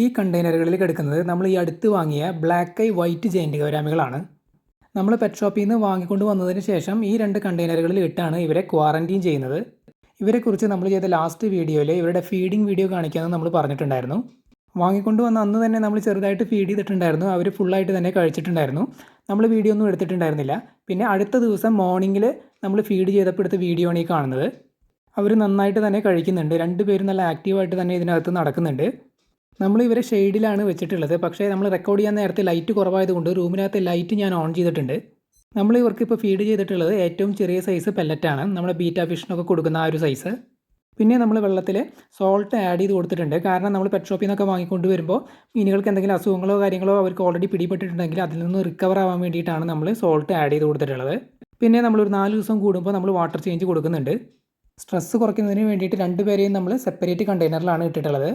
ഈ കണ്ടെയ്നറുകളിൽ കിടക്കുന്നത് നമ്മൾ ഈ അടുത്ത് വാങ്ങിയ ബ്ലാക്ക് ഐ വൈറ്റ് ജയൻറ്റ് ഗൗരാമികളാണ്. നമ്മൾ പെറ്റ് ഷോപ്പിൽ നിന്ന് വാങ്ങിക്കൊണ്ട് വന്നതിന് ശേഷം ഈ 2 കണ്ടെയ്നറുകളിൽ ഇട്ടാണ് ഇവരെ ക്വാറന്റീൻ ചെയ്യുന്നത്. ഇവരെക്കുറിച്ച് നമ്മൾ ചെയ്ത ലാസ്റ്റ് വീഡിയോയിൽ ഇവരുടെ ഫീഡിംഗ് വീഡിയോ കാണിക്കാമെന്ന് നമ്മൾ പറഞ്ഞിട്ടുണ്ടായിരുന്നു. വാങ്ങിക്കൊണ്ട് വന്ന അന്ന് തന്നെ നമ്മൾ ചെറുതായിട്ട് ഫീഡ് ചെയ്തിട്ടുണ്ടായിരുന്നു. അവർ ഫുള്ളായിട്ട് തന്നെ കഴിച്ചിട്ടുണ്ടായിരുന്നു. നമ്മൾ വീഡിയോ ഒന്നും എടുത്തിട്ടുണ്ടായിരുന്നില്ല. പിന്നെ അടുത്ത ദിവസം മോർണിംഗിൽ നമ്മൾ ഫീഡ് ചെയ്തപ്പോൾ എടുത്ത വീഡിയോ ആണ് ഈ കാണുന്നത്. അവർ നന്നായിട്ട് തന്നെ കഴിക്കുന്നുണ്ട്. 2 പേരും നല്ല ആക്റ്റീവായിട്ട് തന്നെ ഇതിനകത്ത് നടക്കുന്നുണ്ട്. നമ്മൾ ഇവരെ ഷെയ്ഡിലാണ് വെച്ചിട്ടുള്ളത്. പക്ഷേ നമ്മൾ റെക്കോർഡ് ചെയ്യാൻ നേരത്തെ ലൈറ്റ് കുറവായതുകൊണ്ട് റൂമിനകത്തെ ലൈറ്റ് ഞാൻ ഓൺ ചെയ്തിട്ടുണ്ട്. നമ്മൾ ഇവർക്ക് ഇപ്പോൾ ഫീഡ് ചെയ്തിട്ടുള്ളത് ഏറ്റവും ചെറിയ സൈസ് പെല്ലറ്റാണ്. നമ്മുടെ ബീറ്റ ഫിഷിനൊക്കെ കൊടുക്കുന്ന ആ ഒരു സൈസ്. പിന്നെ നമ്മൾ വെള്ളത്തിൽ സോൾട്ട് ആഡ് ചെയ്ത് കൊടുത്തിട്ടുണ്ട്. കാരണം നമ്മൾ പെറ്റ് ഷോപ്പിൽ നിന്നൊക്കെ വാങ്ങിക്കൊണ്ട് വരുമ്പോൾ മീനുകൾക്ക് എന്തെങ്കിലും അസുഖങ്ങളോ കാര്യങ്ങളോ അവർക്ക് ഓൾറെഡി പിടിപെട്ടിട്ടുണ്ടെങ്കിൽ അതിൽ നിന്ന് റിക്കവർ ആവാൻ വേണ്ടിയിട്ടാണ് നമ്മൾ സോൾട്ട് ആഡ് ചെയ്ത് കൊടുത്തിട്ടുള്ളത്. പിന്നെ നമ്മളൊരു 4 ദിവസം കൂടുമ്പോൾ നമ്മൾ വാട്ടർ ചേഞ്ച് കൊടുക്കുന്നുണ്ട്. സ്ട്രെസ്സ് കുറയ്ക്കുന്നതിന് വേണ്ടിയിട്ട് 2 പേരെയും നമ്മൾ സെപ്പറേറ്റ് കണ്ടെയ്നറിലാണ് ഇട്ടിട്ടുള്ളത്.